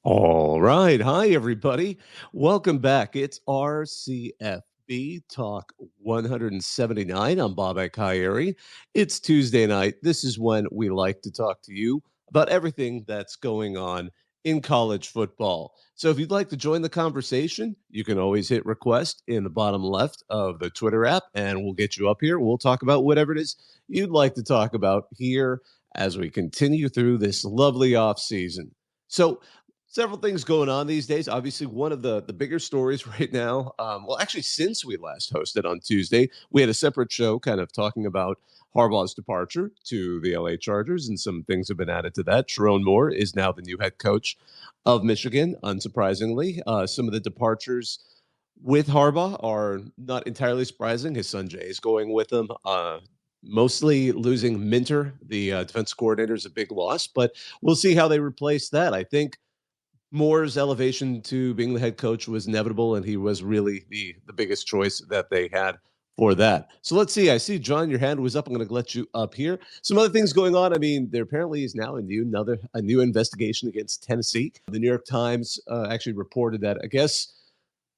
All right. Hi, everybody. Welcome back. It's our CFB Talk 179. I'm Bobak Ha'Eri. It's Tuesday night. This is when we like to talk to you about everything that's going on in college football. So if you'd like to join the conversation, you can always hit request in the bottom left of the Twitter app, and we'll get you up here. We'll talk about whatever it is you'd like to talk about here as we continue through this lovely off season. So several things going on these days. Obviously, one of the bigger stories right now, well, actually, since we last hosted on Tuesday, we had a separate show kind of talking about Harbaugh's departure to the LA Chargers, and some things have been added to that. Sherrone Moore is now the new head coach of Michigan, unsurprisingly. Some of the departures with Harbaugh are not entirely surprising. His son Jay is going with him. Mostly losing Minter, the defense coordinator, is a big loss, but we'll see how they replace that. I think Moore's elevation to being the head coach was inevitable, and he was really the biggest choice that they had for that. So let's see. I see, John, your hand was up. I'm going to let you up here. Some other things going on. I mean, there apparently is now a new investigation against Tennessee. The New York Times actually reported that, I guess,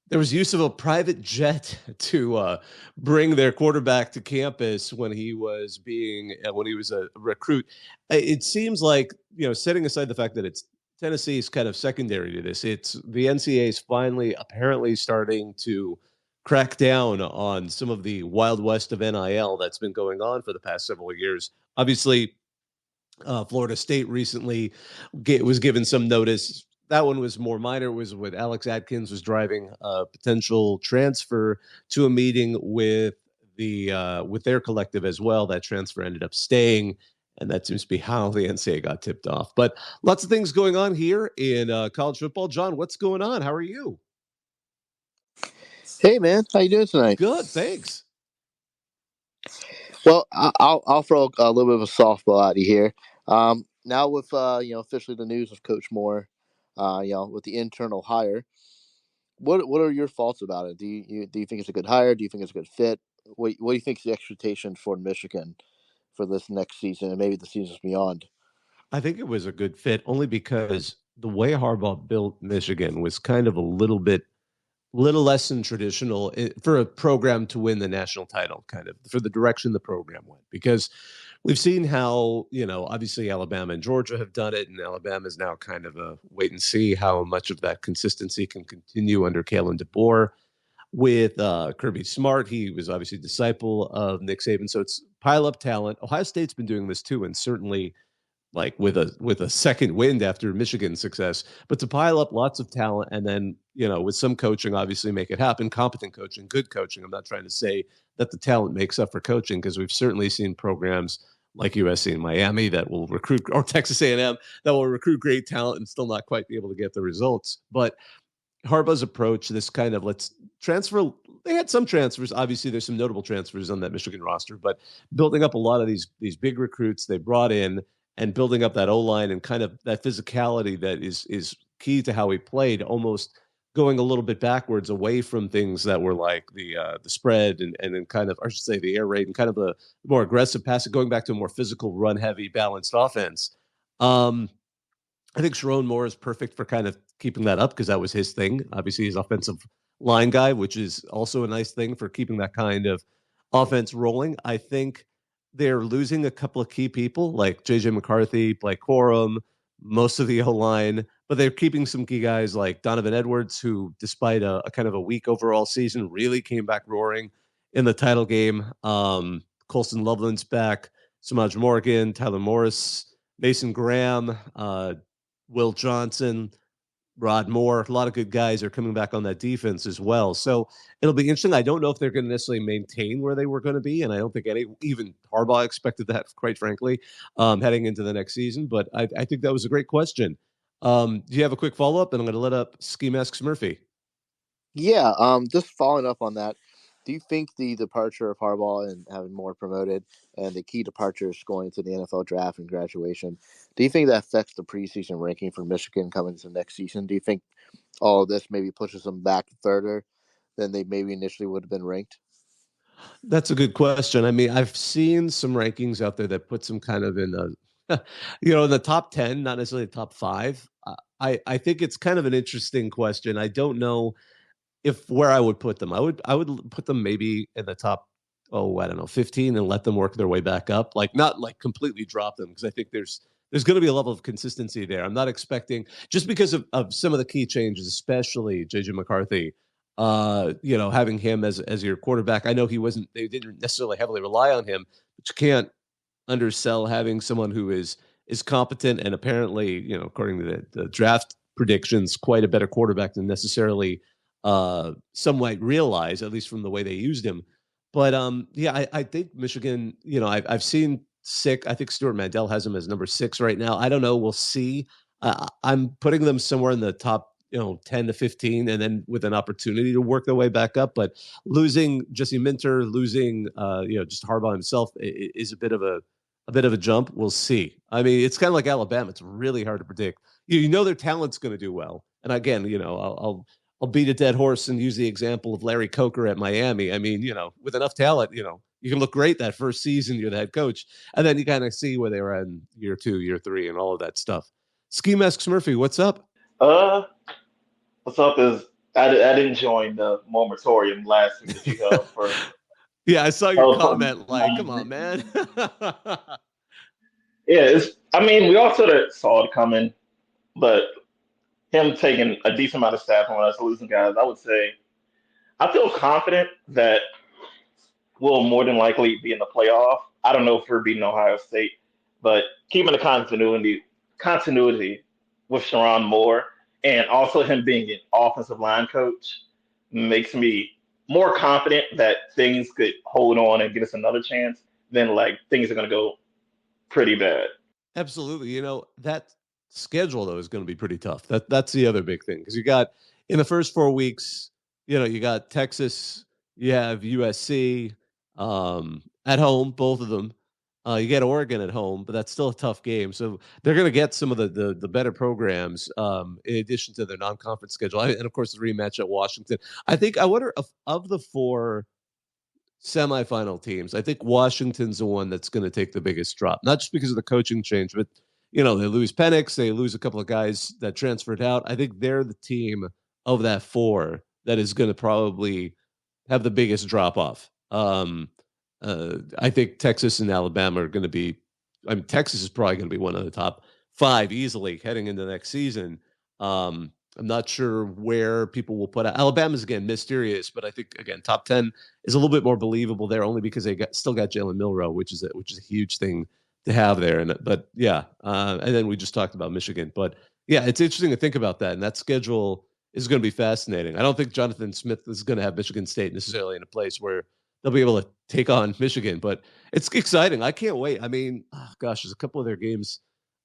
there was use of a private jet to bring their quarterback to campus when he was a recruit. It seems like, setting aside the fact that it's Tennessee is kind of secondary to this. It's the NCAA is finally apparently starting to crack down on some of the Wild West of NIL that's been going on for the past several years. Obviously, Florida State recently was given some notice. That one was more minor. It was when Alex Atkins was driving a potential transfer to a meeting with their collective as well. That transfer ended up staying, and that seems to be how the NCAA got tipped off. But lots of things going on here in college football. John, what's going on? How are you? Hey, man. How you doing tonight? Good, thanks. Well, I'll throw a little bit of a softball at you here. Now with officially the news of Coach Moore, with the internal hire, what are your thoughts about it? Do you think it's a good hire? Do you think it's a good fit? What do you think is the expectation for Michigan for this next season and maybe the seasons beyond? I think it was a good fit only because the way Harbaugh built Michigan was kind of a little less than traditional for a program to win the national title, kind of for the direction the program went. Because we've seen how, obviously Alabama and Georgia have done it, and Alabama is now kind of a wait and see how much of that consistency can continue under Kalen DeBoer. With Kirby Smart, he was obviously a disciple of Nick Saban, so it's pile up talent. Ohio State's been doing this too, and certainly like with a second wind after Michigan's success, but to pile up lots of talent and then, with some coaching, obviously make it happen, competent coaching, good coaching. I'm not trying to say that the talent makes up for coaching, because we've certainly seen programs like USC and Miami that will recruit, or Texas A&M that will recruit great talent and still not quite be able to get the results. But Harbaugh's approach, this kind of let's transfer. They had some transfers. Obviously, there's some notable transfers on that Michigan roster, but building up a lot of these big recruits they brought in and building up that O-line and kind of that physicality that is key to how he played, almost going a little bit backwards away from things that were like the spread and then kind of, I should say, the air raid and kind of the more aggressive passing, going back to a more physical, run-heavy, balanced offense. I think Sherrone Moore is perfect for kind of keeping that up because that was his thing. Obviously, he's offensive line guy, which is also a nice thing for keeping that kind of offense rolling. I think they're losing a couple of key people like J.J. McCarthy, Blake Corum, most of the O-line, but they're keeping some key guys like Donovan Edwards, who, despite a kind of a weak overall season, really came back roaring in the title game. Colston Loveland's back, Samaj Morgan, Tyler Morris, Mason Graham, Will Johnson, Rod Moore. A lot of good guys are coming back on that defense as well. So it'll be interesting. I don't know if they're going to necessarily maintain where they were going to be, and I don't think even Harbaugh expected that, quite frankly, heading into the next season. But I think that was a great question. Do you have a quick follow-up? And I'm going to let up Ski Masks Murphy. Yeah, just following up on that, do you think the departure of Harbaugh and having Moore promoted and the key departures going to the NFL draft and graduation, do you think that affects the preseason ranking for Michigan coming into next season? Do you think all of this maybe pushes them back further than they maybe initially would have been ranked? That's a good question. I mean, I've seen some rankings out there that puts them kind of in in the top 10, not necessarily the top 5. I think it's kind of an interesting question. I don't know if where I would put them. I would put them maybe in the top, oh, I don't know, 15 and let them work their way back up. Like not like completely drop them because I think there's going to be a level of consistency there. I'm not expecting just because of some of the key changes, especially JJ McCarthy. Having him as your quarterback. I know they didn't necessarily heavily rely on him, but you can't undersell having someone who is competent and apparently, according to the draft predictions, quite a better quarterback than necessarily some might realize, at least from the way they used him. But yeah, I think Michigan. I've seen sick. I think Stuart Mandel has him as number 6 right now. I don't know. We'll see. I'm putting them somewhere in the top, 10 to 15, and then with an opportunity to work their way back up. But losing Jesse Minter, losing just Harbaugh himself is a bit of a jump. We'll see. I mean, it's kind of like Alabama. It's really hard to predict. Their talent's going to do well. And again, I'll beat a dead horse and use the example of Larry Coker at Miami. I mean, with enough talent, you can look great that first season you're the head coach, and then you kind of see where they were in year 2, year 3, and all of that stuff. Ski Masks Murphy, what's up? Uh, what's up is I didn't join the moratorium last week that you Yeah, I saw your held for comment. Like, come on, man. yeah. I mean, we all sort of saw it coming, but him taking a decent amount of staff on us, losing guys, I would say I feel confident that we'll more than likely be in the playoff. I don't know if we're beating Ohio State, but keeping the continuity with Sherrone Moore and also him being an offensive line coach makes me more confident that things could hold on and get us another chance than like things are going to go pretty bad. Absolutely. That schedule though is going to be pretty tough. That's the other big thing because you got in the first 4 weeks, you got Texas, you have USC at home, both of them. You get Oregon at home, but that's still a tough game. So they're going to get some of the better programs in addition to their non-conference schedule, and of course the rematch at Washington. I wonder of the 4 semifinal teams. I think Washington's the one that's going to take the biggest drop, not just because of the coaching change, but they lose Penix, they lose a couple of guys that transferred out. I think they're the team of that 4 that is going to probably have the biggest drop off. I think Texas and Alabama are going to be. I mean, Texas is probably going to be one of the top 5 easily heading into next season. I'm not sure where people will put out. Alabama's again mysterious, but I think again top 10 is a little bit more believable there, only because they still got Jalen Milroe, which is a huge thing to have there. But yeah, and then we just talked about Michigan, but yeah, it's interesting to think about that, and that schedule is going to be fascinating. I don't think Jonathan Smith is going to have Michigan State necessarily in a place where they'll be able to take on Michigan, but it's exciting. I can't wait. I mean, oh gosh, there's a couple of their games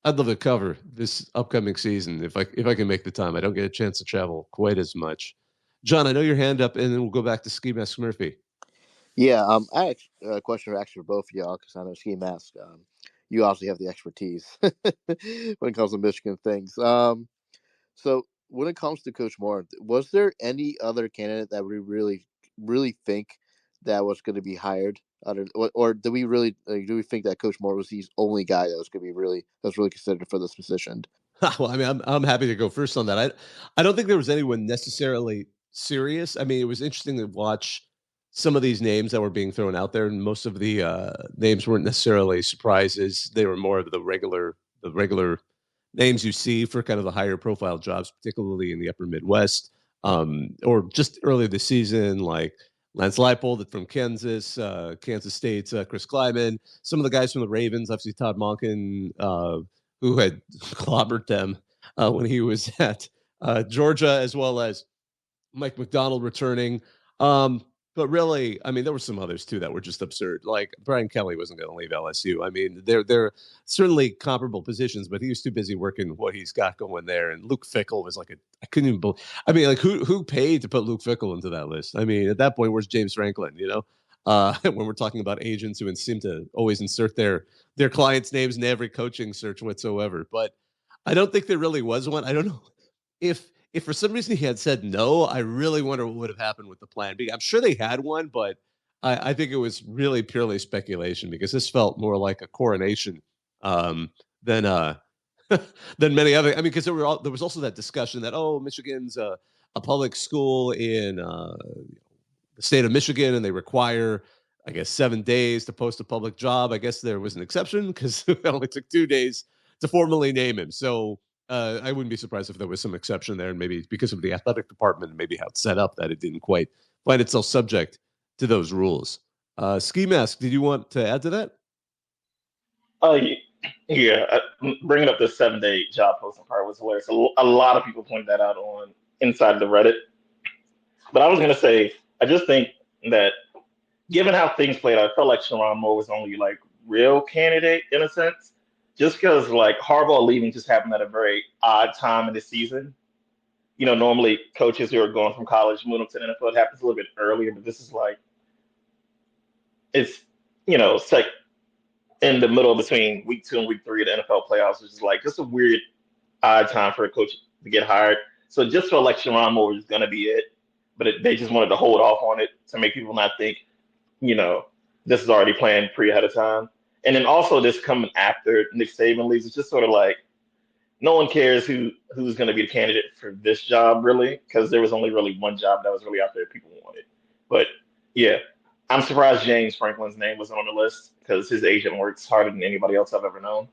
I'd love to cover this upcoming season if I can make the time. I don't get a chance to travel quite as much. John, I know your hand up, and then we'll go back to Ski Mask Murphy. Yeah, I had a question for both of y'all because I know Ski Mask. You obviously have the expertise when it comes to Michigan things. So when it comes to Coach Moore, was there any other candidate that we really think that was going to be hired? Or do we really do we think that Coach Moore was the only guy that was going to be really considered for this position? Well, I mean, I'm happy to go first on that. I don't think there was anyone necessarily serious. I mean, it was interesting to watch some of these names that were being thrown out there, and most of the names weren't necessarily surprises. They were more of the regular names you see for kind of the higher profile jobs, particularly in the upper Midwest, or just earlier this season, like Lance Leipold from Kansas, Kansas State's Chris Kleiman, some of the guys from the Ravens, obviously Todd Monken, who had clobbered them when he was at Georgia, as well as Mike McDonald returning. But really, I mean, there were some others too that were just absurd. Like Brian Kelly wasn't going to leave LSU. I mean, they're certainly comparable positions, but he was too busy working what he's got going there. And Luke Fickle was like I couldn't even believe. I mean, like who paid to put Luke Fickle into that list? I mean, at that point, where's James Franklin? When we're talking about agents who seem to always insert their clients' names in every coaching search whatsoever. But I don't think there really was one. I don't know if for some reason he had said no, I really wonder what would have happened with the plan B. I'm sure they had one, but I think it was really purely speculation because this felt more like a coronation um, than than many other. I mean, because there was also that discussion that Michigan's a public school in the state of Michigan, and they require, I guess, 7 days to post a public job. I guess there was an exception because it only took 2 days to formally name him. So I wouldn't be surprised if there was some exception there, and maybe because of the athletic department and maybe how it's set up that it didn't quite find itself subject to those rules. Ski Mask, did you want to add to that? Uh, yeah, bringing up the 7 day job posting part was hilarious. A lot of people pointed that out on inside the Reddit. But I was gonna say, I just think that given how things played out, I felt like Sherrone Moore was the only like real candidate in a sense, just because like Harbaugh leaving just happened at a very odd time in the season. Normally coaches who are going from college move them to the NFL. It happens a little bit earlier, but this is like it's like in the middle between week 2 and week 3 of the NFL playoffs, which is like just a weird odd time for a coach to get hired. So it just felt like Sherrone Moore was going to be it, but they just wanted to hold off on it to make people not think, this is already planned ahead of time. And then also this coming after Nick Saban leaves, it's just sort of like no one cares who's going to be the candidate for this job really, because there was only really one job that was really out there people wanted. But yeah, I'm surprised James Franklin's name wasn't on the list because his agent works harder than anybody else I've ever known.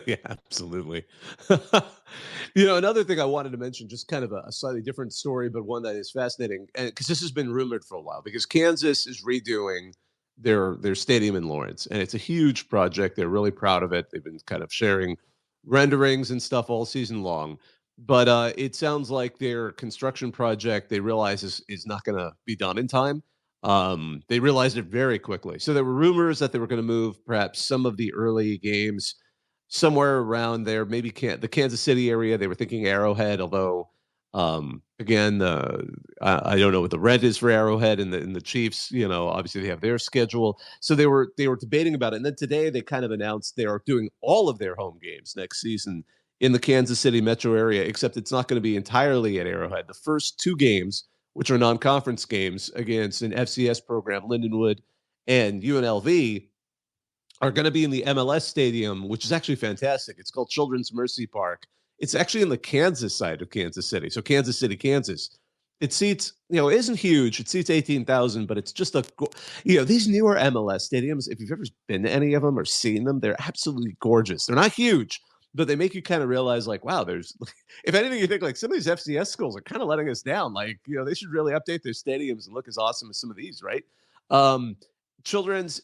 Yeah, absolutely. Another thing I wanted to mention, just kind of a slightly different story, but one that is fascinating, and because this has been rumored for a while, because Kansas is redoing their stadium in Lawrence, and it's a huge project. They're really proud of it. They've been kind of sharing renderings and stuff all season long. But it sounds like their construction project, they realize is not going to be done in time. They realized it very quickly. So there were rumors that they were going to move perhaps some of the early games somewhere around there, maybe the Kansas City area. They were thinking Arrowhead, although again, I don't know what the rent is for Arrowhead, and the Chiefs. Obviously they have their schedule, so they were debating about it. And then today they kind of announced they are doing all of their home games next season in the Kansas City metro area, except it's not going to be entirely at Arrowhead. The first 2 games, which are non-conference games against an FCS program, Lindenwood and UNLV, are going to be in the MLS stadium, which is actually fantastic. It's called Children's Mercy Park. It's actually in the Kansas side of Kansas City. So Kansas City, Kansas. It seats, it isn't huge. It seats 18,000, but it's just these newer MLS stadiums, if you've ever been to any of them or seen them, they're absolutely gorgeous. They're not huge, but they make you kind of realize like, wow, if anything, you think like some of these FCS schools are kind of letting us down. Like, they should really update their stadiums and look as awesome as some of these, right? Children's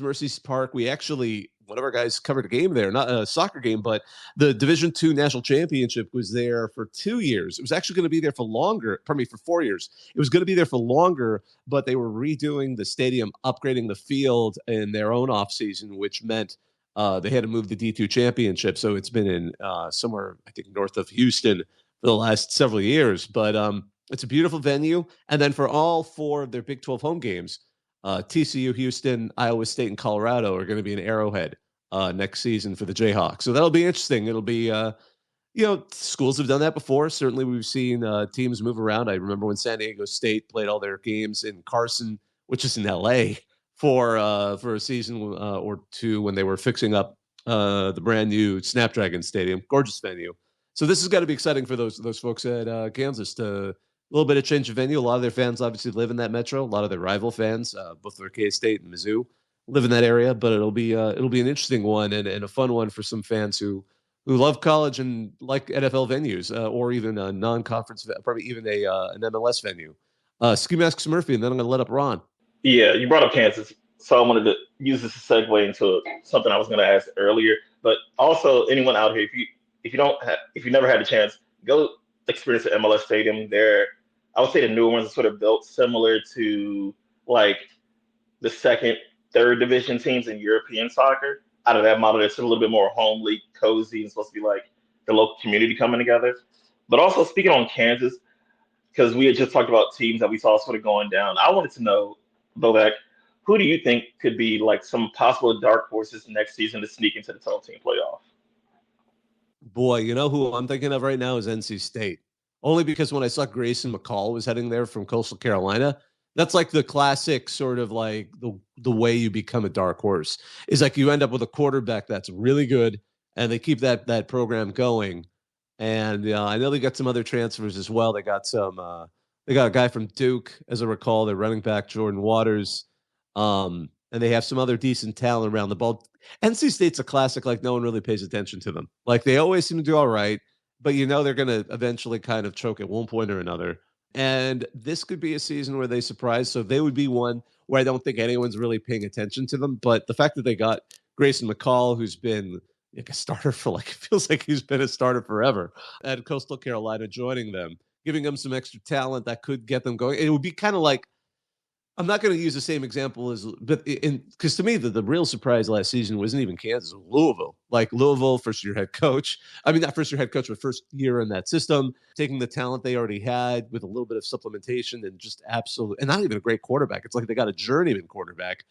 Mercy Park. We actually, one of our guys covered a game there, not a soccer game, but the Division II National Championship was there for 2 years. It was actually going to be there for longer. Pardon me, for 4 years. It was going to be there for longer, but they were redoing the stadium, upgrading the field in their own offseason, which meant they had to move the D2 Championship. So it's been in somewhere, I think, north of Houston for the last several years. But it's a beautiful venue. And then for all 4 of their Big 12 home games, TCU, Houston, Iowa State, and Colorado are going to be in Arrowhead next season for the Jayhawks. So that'll be interesting. It'll be, schools have done that before. Certainly we've seen teams move around. I remember when San Diego State played all their games in Carson, which is in LA, for a season or 2 when they were fixing up the brand new Snapdragon Stadium. Gorgeous venue. So this has got to be exciting for those folks at Kansas to a little bit of change of venue. A lot of their fans obviously live in that metro. A lot of their rival fans, both for K-State and Mizzou, live in that area. But it'll be an interesting one and a fun one for some fans who love college and like NFL venues or even a non-conference, probably even an MLS venue. Ski Masks Murphy, and then I'm going to let up Ron. Yeah, you brought up Kansas, so I wanted to use this to segue into something I was going to ask earlier. But also, anyone out here, if you never had a chance, go experience the MLS stadium. I would say the newer ones are sort of built similar to like the second, third division teams in European soccer. Out of that model, it's a little bit more homely, cozy, and supposed to be like the local community coming together. But also speaking on Kansas, because we had just talked about teams that we saw sort of going down, I wanted to know, Bobak, who do you think could be like some possible dark horses next season to sneak into the 12-team playoff? Boy, who I'm thinking of right now is NC State. Only because when I saw Grayson McCall was heading there from Coastal Carolina, that's like the classic sort of like the way you become a dark horse is like you end up with a quarterback that's really good and they keep that program going. And I know they got some other transfers as well. They got they got a guy from Duke, as I recall, their running back Jordan Waters, and they have some other decent talent around the ball. NC State's a classic, like no one really pays attention to them. Like they always seem to do all right, but they're going to eventually kind of choke at one point or another. And this could be a season where they surprise. So they would be one where I don't think anyone's really paying attention to them. But the fact that they got Grayson McCall, who's been like a starter for it feels like he's been a starter forever at Coastal Carolina, joining them, giving them some extra talent that could get them going. It would be kind of like, I'm not going to use the same example but because to me, the real surprise last season wasn't even Kansas, it was Louisville. Like Louisville, first year head coach. I mean, not first year head coach, but first year in that system, taking the talent they already had with a little bit of supplementation and just absolute, and not even a great quarterback. It's like they got a journeyman quarterback,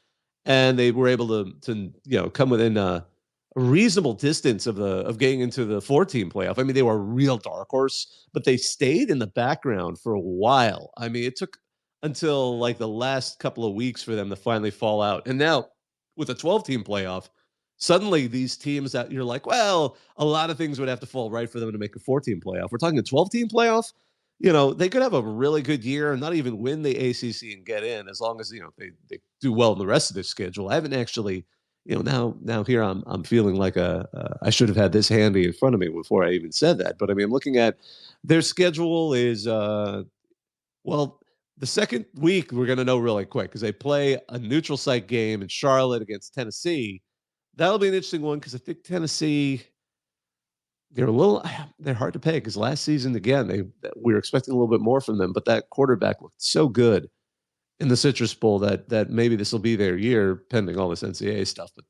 and they were able to come within a reasonable distance of getting into the 4-team playoff. I mean, they were a real dark horse, but they stayed in the background for a while. I mean, it took until like the last couple of weeks for them to finally fall out. And now with a 12-team playoff, suddenly these teams that you're like, well, a lot of things would have to fall right for them to make a 4-team playoff. We're talking a 12-team playoff. They could have a really good year and not even win the ACC and get in, as long as, they do well in the rest of their schedule. I haven't actually, now here I'm feeling like I should have had this handy in front of me before I even said that. But I mean, I'm looking at their schedule is, the second week we're going to know really quick because they play a neutral site game in Charlotte against Tennessee. That'll be an interesting one because I think Tennessee, they're hard to pay because last season, again, we were expecting a little bit more from them, but that quarterback looked so good in the Citrus Bowl that maybe this will be their year, pending all this NCAA stuff. But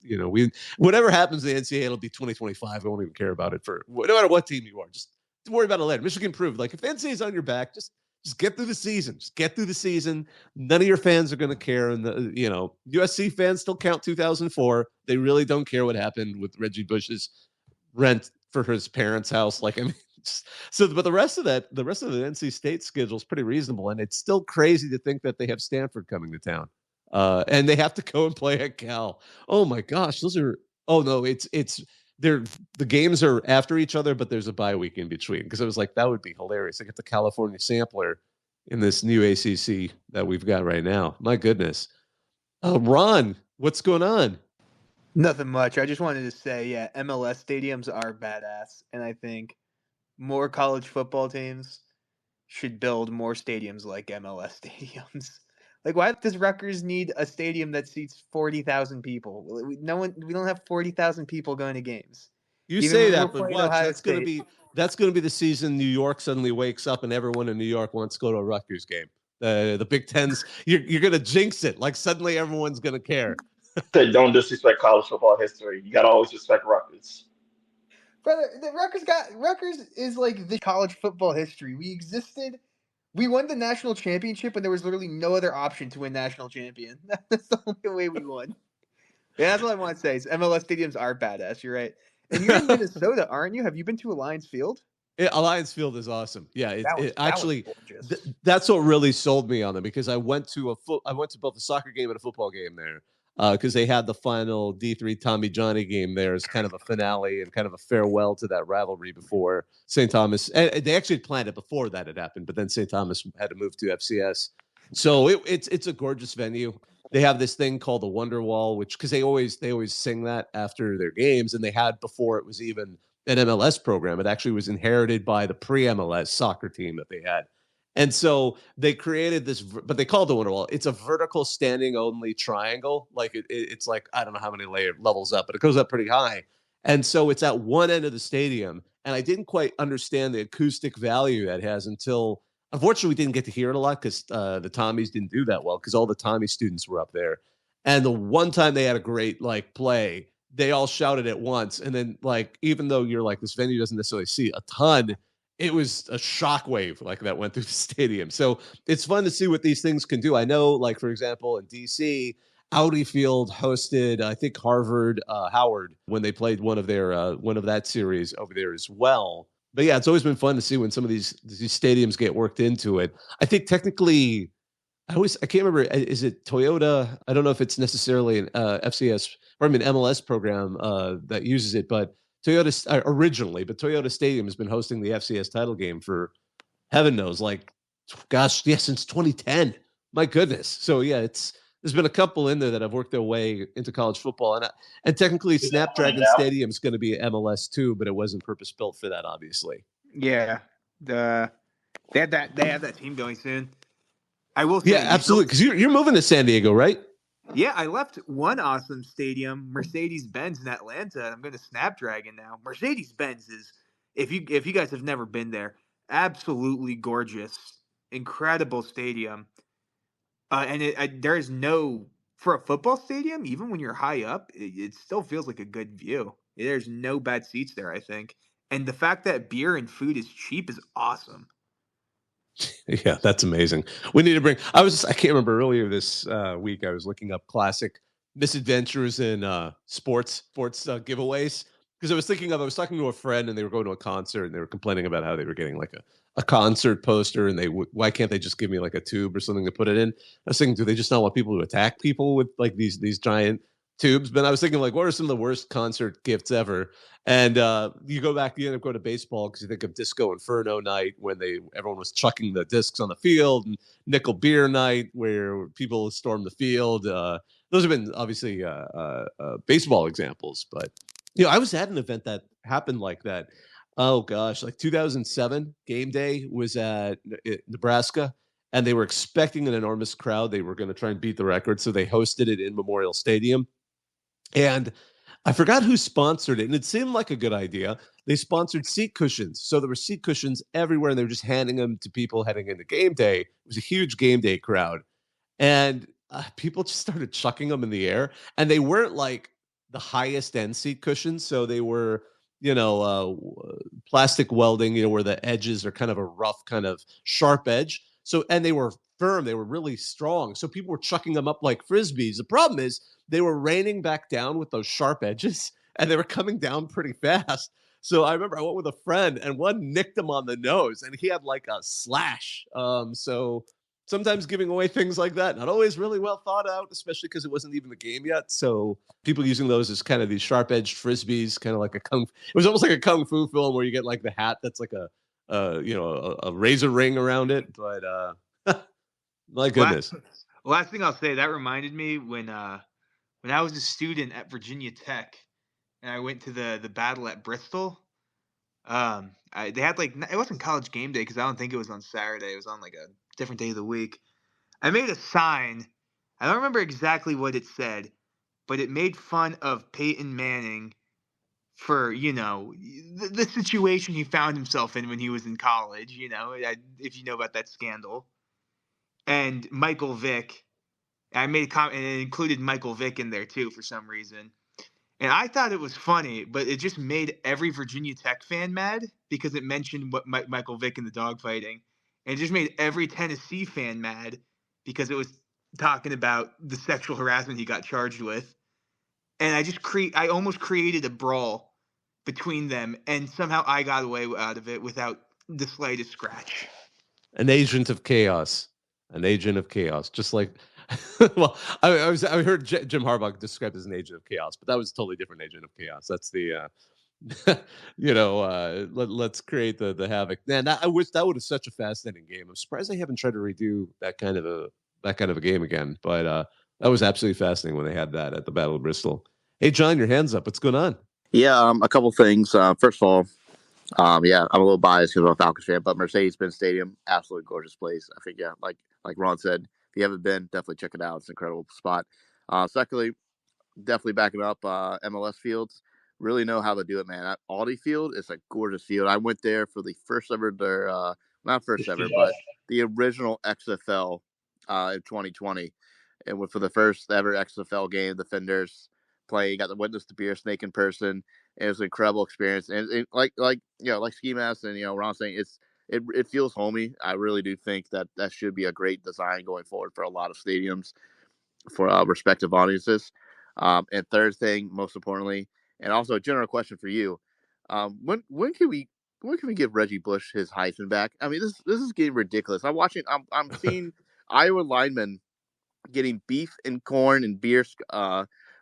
whatever happens in the NCAA, it'll be 2025. I won't even care about it no matter what team you are. Just don't worry about it later. Michigan proved, like, if the NCAA is on your back, just get through the season. Just get through the season. None of your fans are going to care. And USC fans still count 2004. They really don't care what happened with Reggie Bush's rent for his parents' house. Like, I mean, but the rest of the NC State schedule is pretty reasonable, and it's still crazy to think that they have Stanford coming to town, and they have to go and play at Cal. Oh my gosh, those are. Oh no, the games are after each other, but there's a bye week in between, because I was like, that would be hilarious. I get the California sampler in this new ACC that we've got right now. My goodness, Ron, what's going on? Nothing much. I just wanted to say, yeah, MLS stadiums are badass, and I think more college football teams should build more stadiums like MLS stadiums. Like, why does Rutgers need a stadium that seats 40,000 people? We don't have 40,000 people going to games. You say that, but watch, that's going to be the season New York suddenly wakes up and everyone in New York wants to go to a Rutgers game. The Big Ten's, you're going to jinx it. Like, suddenly everyone's going to care. Don't disrespect college football history. You got to always respect Rutgers. Brother, Rutgers is like the college football history. We existed. We won the national championship, and there was literally no other option to win national champion. That's the only way we won. Yeah, that's all I want to say. Is MLS stadiums are badass. You're right. And you're in Minnesota, aren't you? Have you been to Alliance Field? Alliance Field is awesome. Yeah, that's what really sold me on them, because I went to both a soccer game and a football game there. Because they had the final D3 Tommy Johnny game there as kind of a finale and kind of a farewell to that rivalry before St. Thomas. And they actually planned it before that had happened, but then St. Thomas had to move to FCS. So it's a gorgeous venue. They have this thing called the Wonder Wall, which, because they always sing that after their games, and they had before it was even an MLS program. It actually was inherited by the pre-MLS soccer team that they had. And so they created this, but they called it the Wonder Wall. It's a vertical standing only triangle. Like it's like, I don't know how many levels up, but it goes up pretty high. And so it's at one end of the stadium. And I didn't quite understand the acoustic value that has until, unfortunately, we didn't get to hear it a lot because the Tommies didn't do that well, because all the Tommy students were up there. And the one time they had a great play, they all shouted at once. And then even though you're like, this venue doesn't necessarily see a ton, it was a shockwave that went through the stadium. So it's fun to see what these things can do. I know, for example, in DC, Audi Field hosted, I think, Howard, when they played one of that series over there as well. But yeah, it's always been fun to see when some of these stadiums get worked into it. I think technically, I can't remember. Is it Toyota? I don't know if it's necessarily an FCS or MLS program that uses it, but Toyota originally, but Toyota Stadium has been hosting the FCS title game for heaven knows, like, gosh, yeah, since 2010. My goodness. So yeah, there's been a couple in there that have worked their way into college football, and technically Is that one in Snapdragon Dallas? Stadium is going to be MLS too, but it wasn't purpose built for that, obviously. Yeah, they have that team going soon. I will Yeah, say, absolutely. Because you're moving to San Diego, right? yeah, I left one awesome stadium, Mercedes-Benz in Atlanta, and I'm going to Snapdragon now. Mercedes-Benz is, if you guys have never been there, absolutely gorgeous, incredible stadium. And there is no, for a football stadium, even when you're high up, it still feels like a good view. There's no bad seats there, I think. And the fact that beer and food is cheap is awesome. Yeah, that's amazing. We need to bring. I can't remember earlier this week. I was looking up classic misadventures in sports giveaways because I was talking to a friend and they were going to a concert and they were complaining about how they were getting like a concert poster and why can't they just give me like a tube or something to put it in? I was thinking, do they just not want people to attack people with like these giant tubes? But I was thinking, like, what are some of the worst concert gifts ever? And you end up going to baseball because you think of Disco Inferno night when everyone was chucking the discs on the field, and Nickel Beer night where people stormed the field. Those have been obviously baseball examples, but I was at an event that happened like that. Oh gosh, like 2007, game day was at Nebraska, and they were expecting an enormous crowd. They were going to try and beat the record, so they hosted it in Memorial Stadium. And I forgot who sponsored it, and it seemed like a good idea. They sponsored seat cushions. So there were seat cushions everywhere, and they were just handing them to people heading into game day. It was a huge game day crowd. And people just started chucking them in the air. And they weren't like the highest end seat cushions. So they were, plastic welding, where the edges are kind of a rough, kind of sharp edge. So, and they were firm, they were really strong. So people were chucking them up like frisbees. The problem is they were raining back down with those sharp edges and they were coming down pretty fast. So I remember I went with a friend and one nicked him on the nose and he had like a slash. So sometimes giving away things like that, not always really well thought out, especially because it wasn't even the game yet. So people using those as kind of these sharp edged frisbees, kind of like it was almost like a kung fu film where you get like the hat that's like a razor ring around it. But my goodness. Last thing I'll say, that reminded me when I was a student at Virginia Tech and I went to the battle at Bristol. They had it wasn't college game day because I don't think it was on Saturday. It was on like a different day of the week. I made a sign. I don't remember exactly what it said, but it made fun of Peyton Manning for the situation he found himself in when he was in college. If you know about that scandal, and Michael Vick. I made a comment, and it included Michael Vick in there too for some reason. And I thought it was funny, but it just made every Virginia Tech fan mad because it mentioned what Michael Vick in the dogfighting. And it just made every Tennessee fan mad because it was talking about the sexual harassment he got charged with. And I almost created a brawl between them, and somehow I got away out of it without the slightest scratch. An agent of chaos. Just like, well, I heard Jim Harbaugh described as an agent of chaos, but that was a totally different agent of chaos. That's the, let's create the havoc. Man, I wish that would have such a fascinating game. I'm surprised they haven't tried to redo that kind of a game again. But that was absolutely fascinating when they had that at the Battle of Bristol. Hey, John, your hand's up. What's going on? Yeah, a couple things. First of all, yeah, I'm a little biased because I'm a Falcons fan, but Mercedes-Benz Stadium, absolutely gorgeous place. I think, yeah, like Ron said, if you haven't been, definitely check it out. It's an incredible spot. Secondly, definitely backing up MLS fields. Really know how to do it, man. At Audi Field, it's a gorgeous field. I went there for the first ever, not first ever, but the original XFL in 2020. And for the first ever XFL game, the Fenders playing, got to witness the beer snake in person. And it was an incredible experience. And like Ski Mask and Ron saying, it feels homey. I really do think that should be a great design going forward for a lot of stadiums for respective audiences. And third thing, most importantly, and also a general question for you, when can we give Reggie Bush his Heisman back? I mean, this is getting ridiculous. I'm seeing Iowa linemen getting beef and corn and beer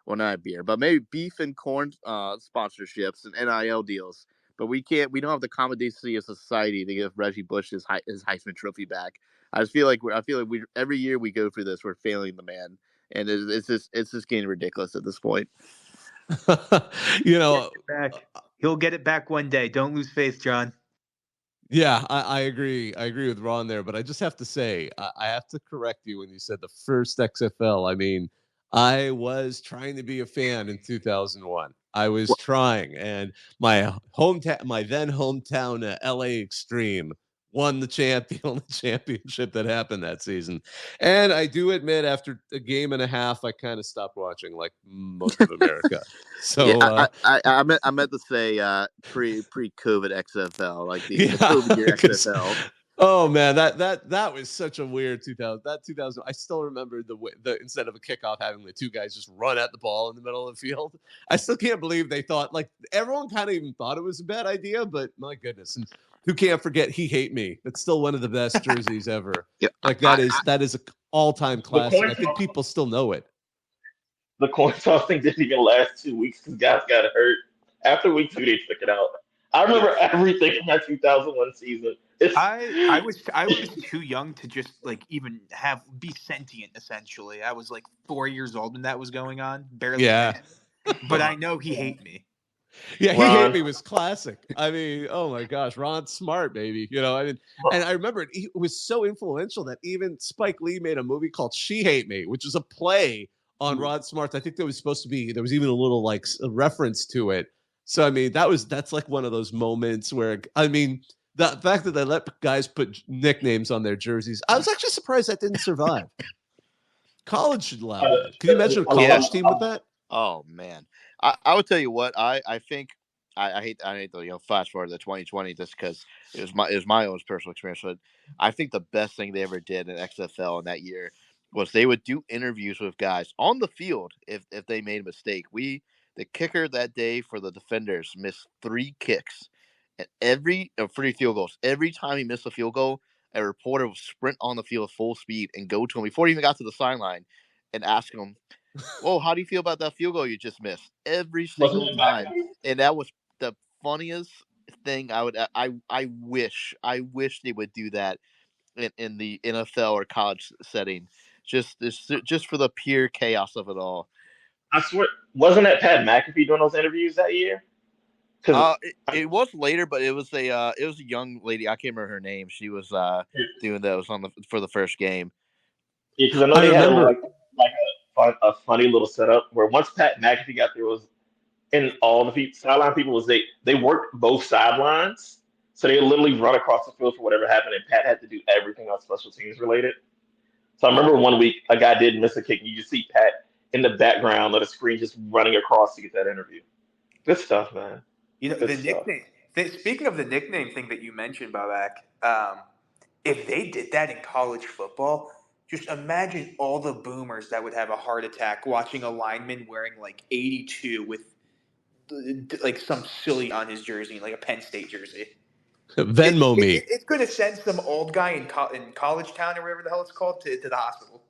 well, not beer, but maybe beef and corn sponsorships and NIL deals. But we don't have the competency of society to give Reggie Bush his Heisman Trophy back. I feel like we every year we go through this, we're failing the man, and it's just getting ridiculous at this point. You know, He'll get it back one day. Don't lose faith, John. yeah, I agree. I agree with Ron there, but I just have to say, I have to correct you when you said the first XFL. I mean, I was trying to be a fan in 2001. I was trying, and my then hometown, LA Extreme, won the only championship that happened that season. And I do admit, after a game and a half, I kind of stopped watching, like most of America. So yeah, I meant to say pre-COVID XFL, like the COVID year XFL. Oh man, that was such a weird 2000. That 2000, I still remember the instead of a kickoff having the two guys just run at the ball in the middle of the field. I still can't believe they thought, like, everyone kind of even thought it was a bad idea, but my goodness, and who can't forget "He Hate Me"? That's still one of the best jerseys ever. Yeah, like that is an all-time classic. I think people still know it. The coin toss thing didn't even last 2 weeks because guys got hurt. After week 2, they took it out. I remember everything from that 2001 season. I was too young to just like even be sentient. Essentially, I was like 4 years old when that was going on, barely. Yeah, but I know "He Hate Me." Yeah, "He Hate Me" was classic. I mean, oh my gosh, Ron Smart, baby. You know, I mean, and I remember it was so influential that even Spike Lee made a movie called "She Hate Me," which was a play on Rod Smart's. I think there was even a little like a reference to it. So I mean, that's like one of those moments where, I mean, the fact that they let guys put nicknames on their jerseys, I was actually surprised that didn't survive. College should allow that. Can you imagine a college team with that? Oh man, I would tell you what, I think I hate to flash forward to 2020 just because it was my own personal experience, but I think the best thing they ever did in XFL in that year was they would do interviews with guys on the field if they made a mistake. The kicker that day for the Defenders missed 3 kicks and 3 field goals. Every time he missed a field goal, a reporter would sprint on the field full speed and go to him before he even got to the sideline and ask him, "Whoa, how do you feel about that field goal you just missed?" Every single time, and that was the funniest thing. I wish they would do that in the NFL or college setting, just for the pure chaos of it all. I swear, wasn't that Pat McAfee doing those interviews that year? It was later, but it was a young lady. I can't remember her name. She was doing those for the first game. Yeah, because I know they had a funny little setup where once Pat McAfee got there, and all the sideline people was they worked both sidelines, so they literally run across the field for whatever happened, and Pat had to do everything on special teams related. So I remember one week a guy did miss a kick, and you just see Pat in the background on the screen just running across to get that interview. Good stuff, man. You know, the nickname. Speaking of the nickname thing that you mentioned, Bobak, if they did that in college football, just imagine all the boomers that would have a heart attack watching a lineman wearing like 82 with like some silly on his jersey, like a Penn State jersey. Venmo me. It's going to send some old guy in College Town or whatever the hell it's called to the hospital.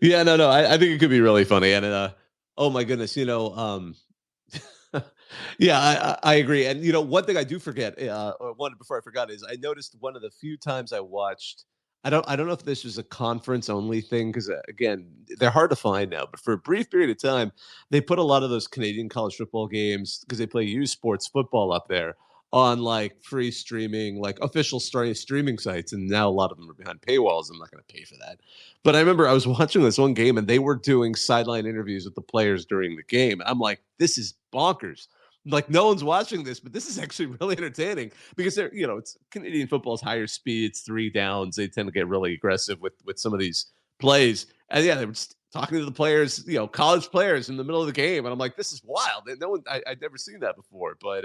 Yeah, no. I think it could be really funny. And oh my goodness, yeah, I agree. And one thing I do forget, or one before I forgot, is I noticed one of the few times I watched. I don't know if this was a conference only thing because again, they're hard to find now. But for a brief period of time, they put a lot of those Canadian college football games because they play U Sports football up there on like free streaming, like official streaming sites, and now a lot of them are behind paywalls. I'm not going to pay for that. But I remember I was watching this one game and they were doing sideline interviews with the players during the game. I'm like, this is bonkers. Like no one's watching this, but this is actually really entertaining because they're, it's Canadian football's higher speed. It's 3 downs. They tend to get really aggressive with some of these plays. And yeah, they were just talking to the players, college players in the middle of the game. And I'm like, this is wild. And no one, I'd never seen that before, but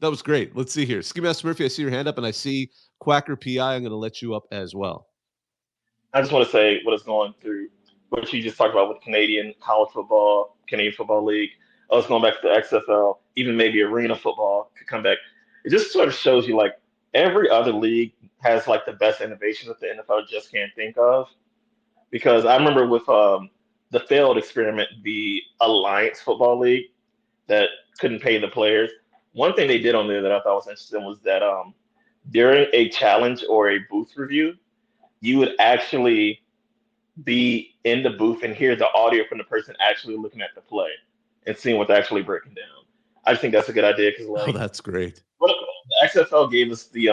that was great. Let's see here. Ski Master Murphy, I see your hand up and I see Quacker PI. I'm going to let you up as well. I just want to say what is going through, what you just talked about with Canadian college football, Canadian Football League. Us going back to the XFL, even maybe arena football could come back. It just sort of shows you like every other league has like the best innovation that the NFL just can't think of. Because I remember with the failed experiment, the Alliance Football League that couldn't pay the players. One thing they did on there that I thought was interesting was that during a challenge or a booth review, you would actually be in the booth and hear the audio from the person actually looking at the play and seeing what's actually breaking down. I just think that's a good idea because, Oh, that's great. what the XFL gave us the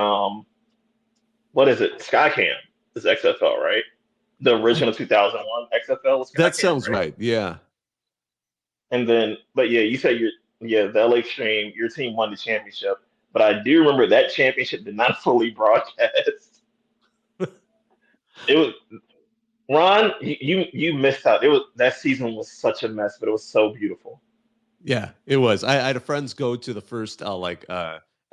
what is it? Skycam is XFL, right? The original 2001 XFL was Skycam, That sounds right. Yeah. And then, but yeah, you said the LA Extreme, your team won the championship, but I do remember that championship did not fully broadcast. It was Ron, you missed out. It was that season was such a mess, but it was so beautiful. Yeah, it was. I had friends go to the first LA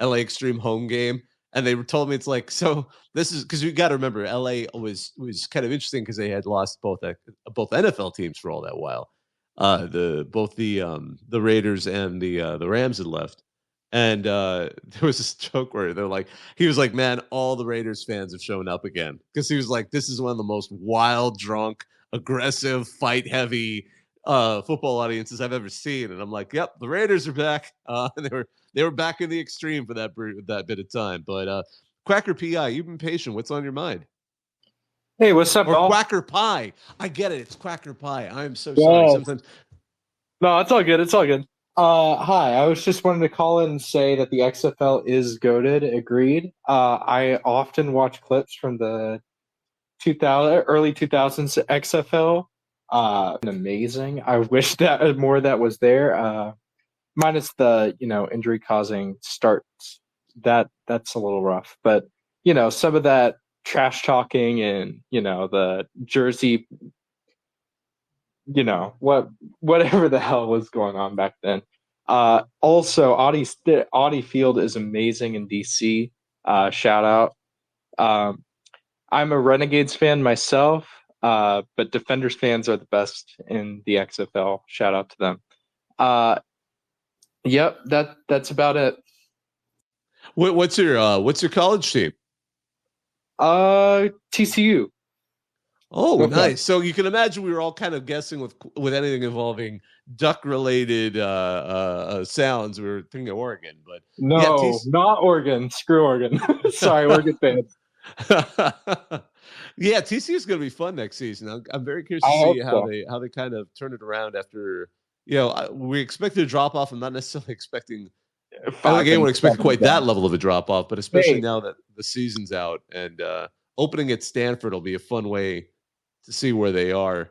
Extreme home game, and they told me it's like, so this is because you got to remember LA was kind of interesting because they had lost both NFL teams for all that while. Both the Raiders and the Rams had left, and there was this joke where he was like, man, all the Raiders fans have shown up again, because he was like, this is one of the most wild, drunk, aggressive, fight heavy football audiences I've ever seen. And I'm like, yep, the Raiders are back. And they were back in the Extreme for that bit of time. But Quacker PI, you've been patient. What's on your mind? Hey, what's up, Or y'all? Quacker Pie. I get it. It's Quacker Pie. I'm so sorry. Sometimes. No, it's all good. It's all good. Hi. I was just wanting to call in and say that the XFL is goated. Agreed. I often watch clips from the early 2000s XFL. Amazing. I wish that more of that was there. Minus the injury causing starts. That's a little rough. But some of that trash talking and the jersey, whatever the hell was going on back then. Also, Audi Field is amazing in DC. Shout out. I'm a Renegades fan myself, but Defenders fans are the best in the XFL. Shout out to them. Yep, that's about it. What's your college team? TCU. Oh, okay. Nice. So you can imagine we were all kind of guessing with anything involving duck-related sounds. We were thinking of Oregon, but no, not Oregon. Screw Oregon. Sorry, Oregon fans. Yeah, TCU is going to be fun next season. I'm very curious to see how they kind of turn it around after. We expected a drop off. I'm not necessarily expecting. I don't think anyone expected quite that level of a drop off, but especially now that the season's out and opening at Stanford will be a fun way to see where they are.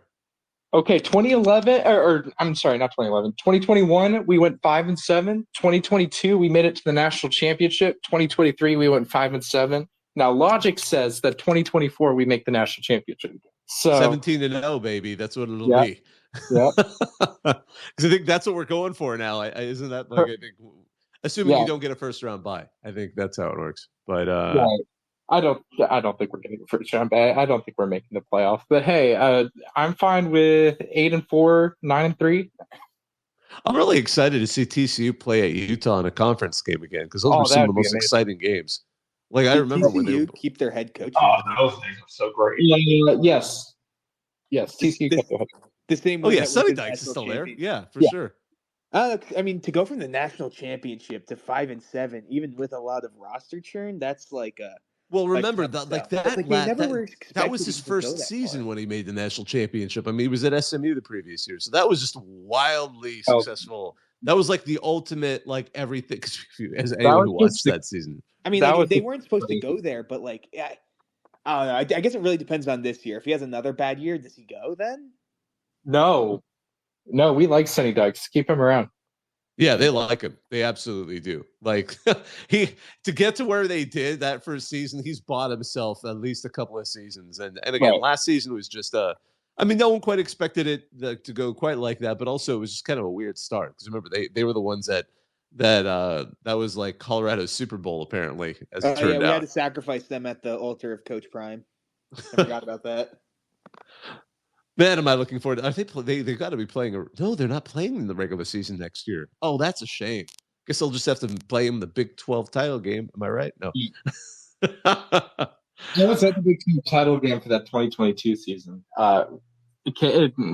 Okay, 2011, or I'm sorry, not 2011. 2021, we went 5-7. 2022, we made it to the national championship. 2023, we went 5-7. Now, logic says that 2024, we make the national championship. So 17-0, baby. That's what it'll be. Yeah. Because I think that's what we're going for now. Isn't that I think, assuming you don't get a first round bye? I think that's how it works. But right. I don't think we're getting a first round bye. I don't think we're making the playoff. But hey, I'm fine with 8-4, 9-3. I'm really excited to see TCU play at Utah in a conference game again, because those were some of the most exciting games. Like I remember when they keep their head coach. Oh, those days were so great. Yes, TCU kept their head coach. The same. Oh yeah, Sonny Dykes is still there. Yeah, for sure. I mean, to go from the national championship to 5-7, even with a lot of roster churn, that's like a. Well, remember that was his first season when he made the national championship. I mean, he was at SMU the previous year, so that was just wildly successful. That was like the ultimate, like everything. As anyone who watched that season, I mean, they weren't supposed to go there, but like, I don't know. I guess it really depends on this year. If he has another bad year, does he go then? No, we like Sonny Dykes. Keep him around. Yeah, they like him. They absolutely do. Like to get to where they did that first season, he's bought himself at least a couple of seasons. And again, last season was just I mean, no one quite expected it to go quite like that, but also it was just kind of a weird start. Because remember, they were the ones that was like Colorado's Super Bowl, apparently, as it turned out. We had to sacrifice them at the altar of Coach Prime. I forgot about that. Man, am I looking forward to they got to be playing. No, they're not playing in the regular season next year. Oh, that's a shame. Guess they'll just have to play him the Big 12 title game. Am I right? No. I was at the Big 12 title game for that 2022 season.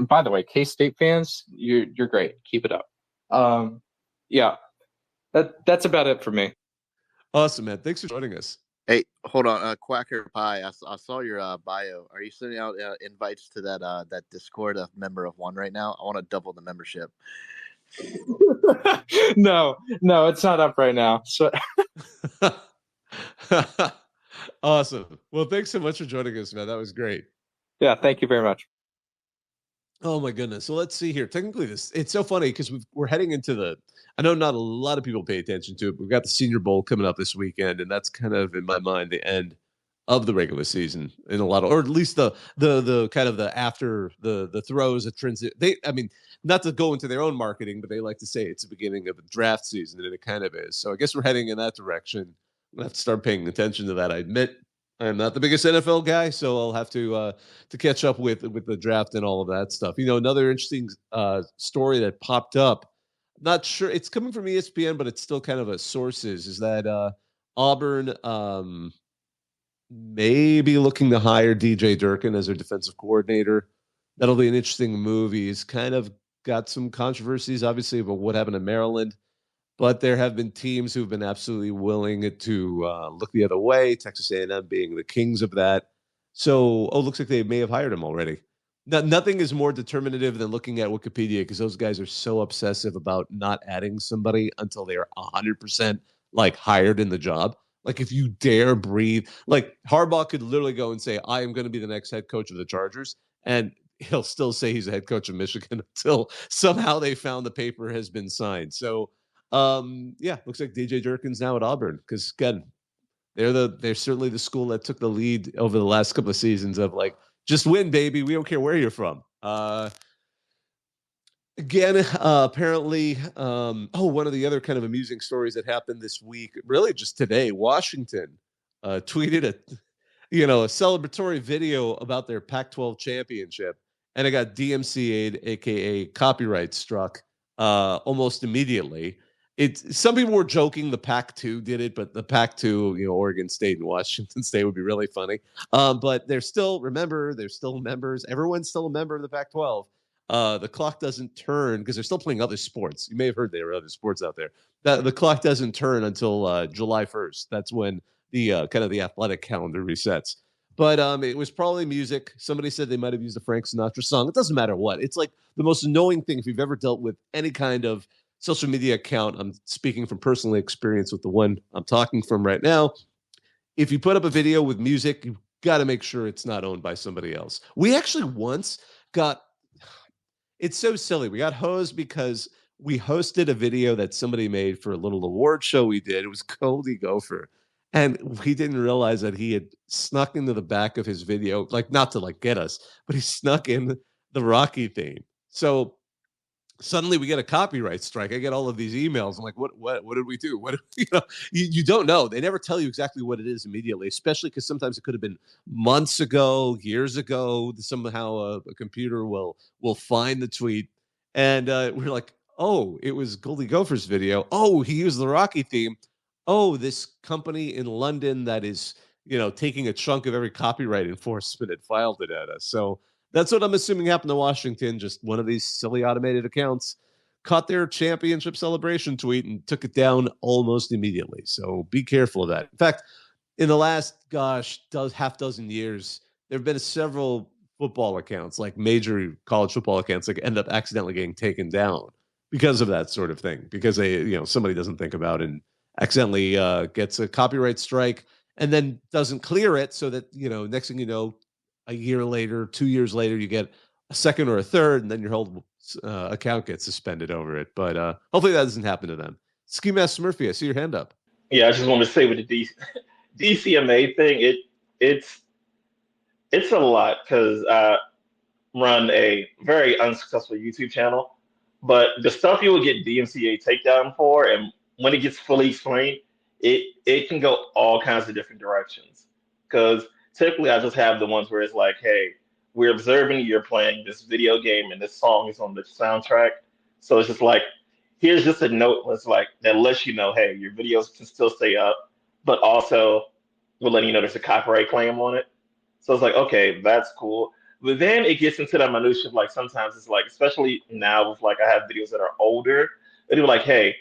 By the way, K-State fans, you're great. Keep it up. Yeah, that's about it for me. Awesome, man. Thanks for joining us. Hey, hold on, Quacker Pie. I saw your bio. Are you sending out invites to that Discord member of one right now? I want to double the membership. No, it's not up right now. So Awesome. Well, thanks so much for joining us, man. That was great. yeah, thank you very much. Oh my goodness. So let's see here. Technically, it's so funny because we're heading into I know not a lot of people pay attention to it, but we've got the Senior Bowl coming up this weekend, and that's kind of, in my mind, the end of the regular season in a lot of, or at least the kind of the after the throws, of transit. I mean, not to go into their own marketing, but they like to say it's the beginning of the draft season, and it kind of is. So I guess we're heading in that direction. I'm gonna have to start paying attention to that. I admit I'm not the biggest NFL guy, so I'll have to catch up with the draft and all of that stuff. You know, another interesting story that popped up. Not sure it's coming from ESPN, but it's still kind of a sources. Is that Auburn may be looking to hire DJ Durkin as their defensive coordinator. That'll be an interesting move. He's kind of got some controversies, obviously, about what happened in Maryland. But there have been teams who've been absolutely willing to look the other way, Texas A&M being the kings of that. So, looks like they may have hired him already. Nothing is more determinative than looking at Wikipedia because those guys are so obsessive about not adding somebody until they are 100% like hired in the job. Like if you dare breathe, like Harbaugh could literally go and say, I am going to be the next head coach of the Chargers. And he'll still say he's the head coach of Michigan until somehow they found the paper has been signed. So, yeah, looks like DJ Durkin's now at Auburn because again, they're certainly the school that took the lead over the last couple of seasons of like, just win, baby. We don't care where you're from. Again, apparently, one of the other kind of amusing stories that happened this week, really just today, Washington tweeted a celebratory video about their Pac-12 championship, and it got DMCA'd, aka copyright struck, almost immediately. Some people were joking the Pac-2 did it, but the Pac-2, Oregon State and Washington State would be really funny. But they're still members. Everyone's still a member of the Pac-12. The clock doesn't turn because they're still playing other sports. You may have heard there are other sports out there. The clock doesn't turn until July 1st. That's when the kind of the athletic calendar resets. But it was probably music. Somebody said they might have used a Frank Sinatra song. It doesn't matter what. It's like the most annoying thing if you've ever dealt with any kind of social media account. I'm speaking from personal experience with the one I'm talking from right now. If you put up a video with music, you've got to make sure it's not owned by somebody else. We actually once got, it's so silly. We got hosed because we hosted a video that somebody made for a little award show we did. It was Goldie Gopher. And we didn't realize that he had snuck into the back of his video, like not to like get us, but he snuck in the Rocky theme. So suddenly we get a copyright strike. I get all of these emails. I'm like, what did we do? What you don't know. They never tell you exactly what it is immediately, especially because sometimes it could have been months ago, years ago. Somehow a computer will find the tweet. And we're like, oh, it was Goldie Gopher's video. Oh, he used the Rocky theme. Oh, this company in London that is, taking a chunk of every copyright enforcement had filed it at us. So that's what I'm assuming happened to Washington. Just one of these silly automated accounts caught their championship celebration tweet and took it down almost immediately. So be careful of that. In fact, in the last, half dozen years, there have been several football accounts, like major college football accounts, that end up accidentally getting taken down because of that sort of thing. Because somebody doesn't think about it and accidentally gets a copyright strike and then doesn't clear it, so that next thing you know, a year later, 2 years later, you get a second or a third, and then your whole account gets suspended over it. But hopefully that doesn't happen to them. Ski Master Murphy, I see your hand up. Yeah, I just want to say with the DCMA thing, it's a lot because I run a very unsuccessful YouTube channel, but the stuff you will get DMCA takedown for, and when it gets fully explained, it can go all kinds of different directions. Because typically I just have the ones where it's like, hey, we're observing you're playing this video game and this song is on the soundtrack. So it's just like, here's just a note that's like, that lets you know, hey, your videos can still stay up, but also we're letting you know there's a copyright claim on it. So it's like, okay, that's cool. But then it gets into that minutia of like sometimes it's like, especially now with like I have videos that are older, they'll be like, hey,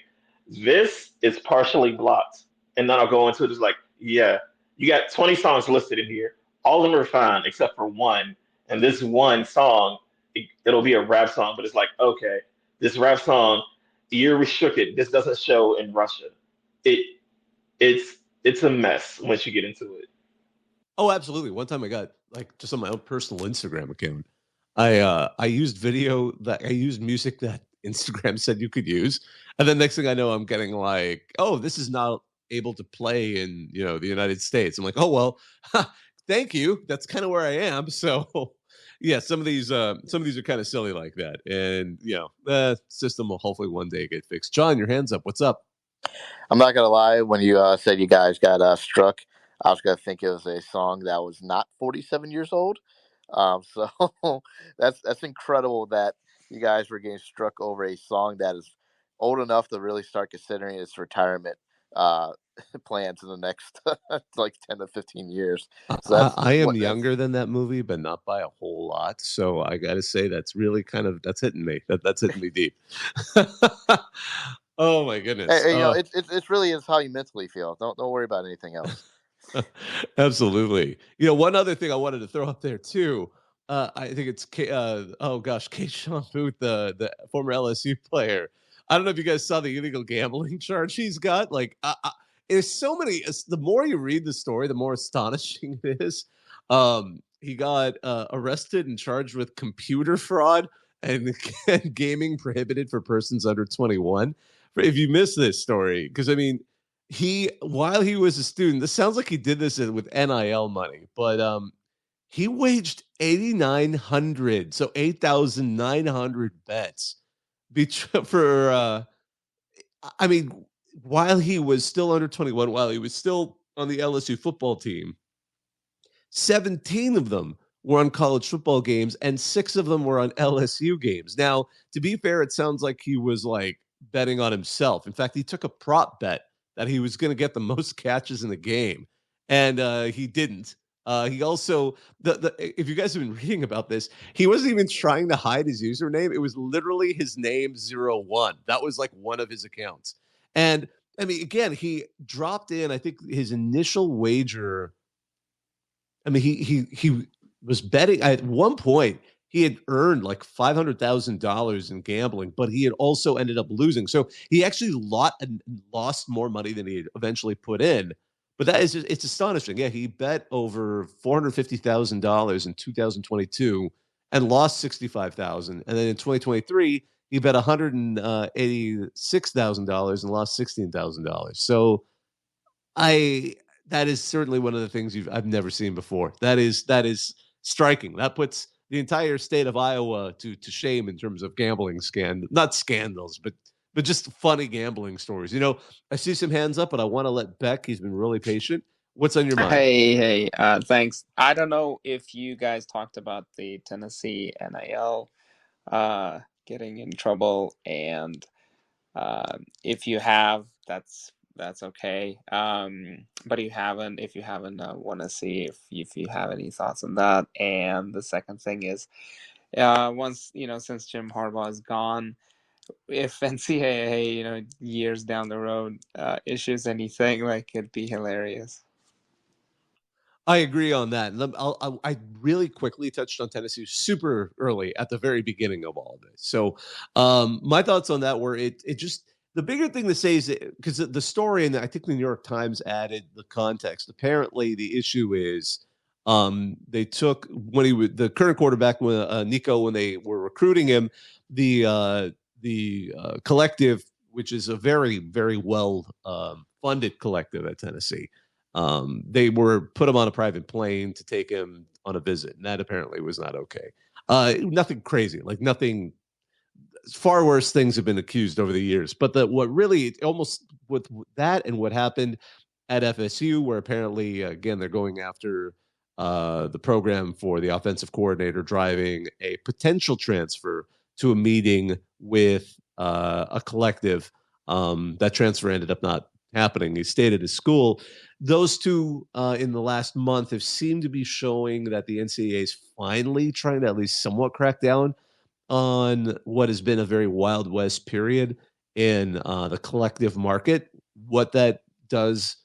this is partially blocked. And then I'll go into it, it's like, yeah, you got 20 songs listed in here. All of them are fine except for one. And this one song, it'll be a rap song, but it's like, okay, this rap song, you're restricted. This doesn't show in Russia. It it's a mess once you get into it. Oh, absolutely. One time I got like just on my own personal Instagram account, I used music that Instagram said you could use, and then next thing I know, I'm getting like, oh, this is not able to play in the United States. I'm like, oh well, thank you. That's kind of where I am. So yeah, some of these are kind of silly like that, and the system will hopefully one day get fixed. John, your hands up. What's up? I'm not gonna lie. When you said you guys got struck, I was gonna think it was a song that was not 47 years old. So that's incredible that you guys were getting struck over a song that is old enough to really start considering its retirement uh, plans in the next like 10 to 15 years. So I am younger than that movie, but not by a whole lot. So I got to say that's really that's hitting me. That's hitting me deep. Oh my goodness! Hey, it's really is how you mentally feel. Don't worry about anything else. Absolutely. One other thing I wanted to throw up there too. I think it's Keyshawn Booth, the former LSU player. I don't know if you guys saw the illegal gambling charge he's got. Like, there's so many. The more you read the story, the more astonishing it is. He got arrested and charged with computer fraud and gaming prohibited for persons under 21. If you missed this story, because I mean, while he was a student, this sounds like he did this with NIL money, but he waged 8,900, so 8,900 bets for I mean, while he was still under 21, while he was still on the LSU football team. 17 of them were on college football games, and 6 of them were on LSU games. Now, to be fair, it sounds like he was like betting on himself. In fact, he took a prop bet that he was going to get the most catches in the game, and he didn't. He also, if you guys have been reading about this, he wasn't even trying to hide his username. It was literally his name 01. That was like one of his accounts. And I mean, again, he dropped in, I think his initial wager. I mean, he was betting at one point. He had earned like $500,000 in gambling, but he had also ended up losing. So he actually lost more money than he had eventually put in. But it's astonishing. Yeah, he bet over $450,000 in 2022 and lost 65,000. And then in 2023, he bet $186,000 and lost $16,000. So that is certainly one of the things I've never seen before. That is striking. That puts the entire state of Iowa to shame in terms of gambling not scandals, but just funny gambling stories. I see some hands up, but I want to let Beck. He's been really patient. What's on your mind? Hey, thanks. I don't know if you guys talked about the Tennessee NIL getting in trouble, and if you have, that's okay. But if you haven't, want to see if you have any thoughts on that. And the second thing is, once since Jim Harbaugh is gone, if NCAA years down the road issues anything, like, it'd be hilarious. I agree on that. And I really quickly touched on Tennessee super early at the very beginning of all this. So my thoughts on that were it just the bigger thing to say is because the story, and I think the New York Times added the context. Apparently, the issue is they took the current quarterback Nico, when they were recruiting him, the collective, which is a very, very well funded collective at Tennessee. They put him on a private plane to take him on a visit, and that apparently was not okay. Nothing crazy, like nothing. Far worse things have been accused over the years, but what really almost with that and what happened at FSU, where apparently again they're going after the program for the offensive coordinator driving a potential transfer to a meeting with a collective. That transfer ended up not happening. He stayed at his school. Those two in the last month have seemed to be showing that the NCAA is finally trying to at least somewhat crack down on what has been a very Wild West period in the collective market. What that does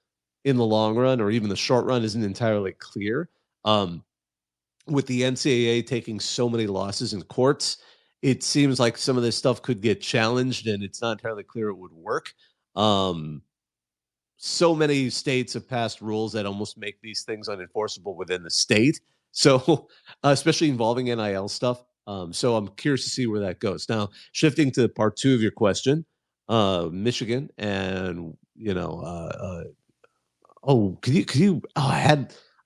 in the long run or even the short run isn't entirely clear. With the NCAA taking so many losses in courts, it seems like some of this stuff could get challenged, and it's not entirely clear it would work. So many states have passed rules that almost make these things unenforceable within the state. So, especially involving NIL stuff. So I'm curious to see where that goes. Now, shifting to part two of your question, Michigan, and could you? Oh,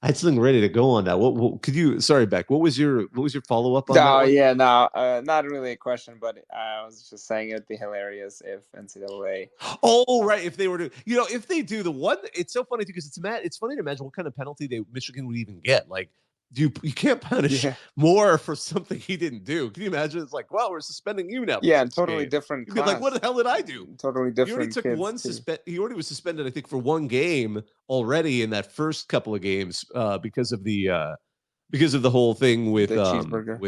I had something ready to go on that. What could you? Sorry, Beck. What was your follow up on that one? Yeah, no, not really a question, but I was just saying it'd be hilarious if NCAA. Oh, right. If they were to, if they do the one, it's so funny because it's funny to imagine what kind of penalty Michigan would even get. Like, you can't punish more for something he didn't do. Can you imagine? It's like, well, we're suspending you now. Yeah, totally different. You'd be like, what the hell did I do? Totally different. He already took one He already was suspended, I think, for one game already in that first couple of games because of the whole thing with the cheeseburger.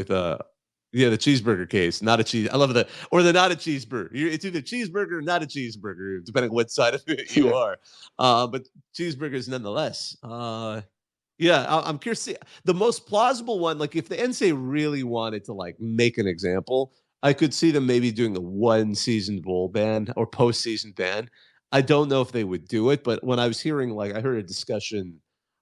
The cheeseburger case. Not a cheese. I love that. Or the not a cheeseburger. It's either cheeseburger or not a cheeseburger, depending on what side of it you are. But cheeseburgers nonetheless. I'm curious to see the most plausible one. Like if the NCAA really wanted to like make an example, I could see them maybe doing a 1-season bowl ban or postseason ban. I don't know if they would do it, but when I was hearing, I heard a discussion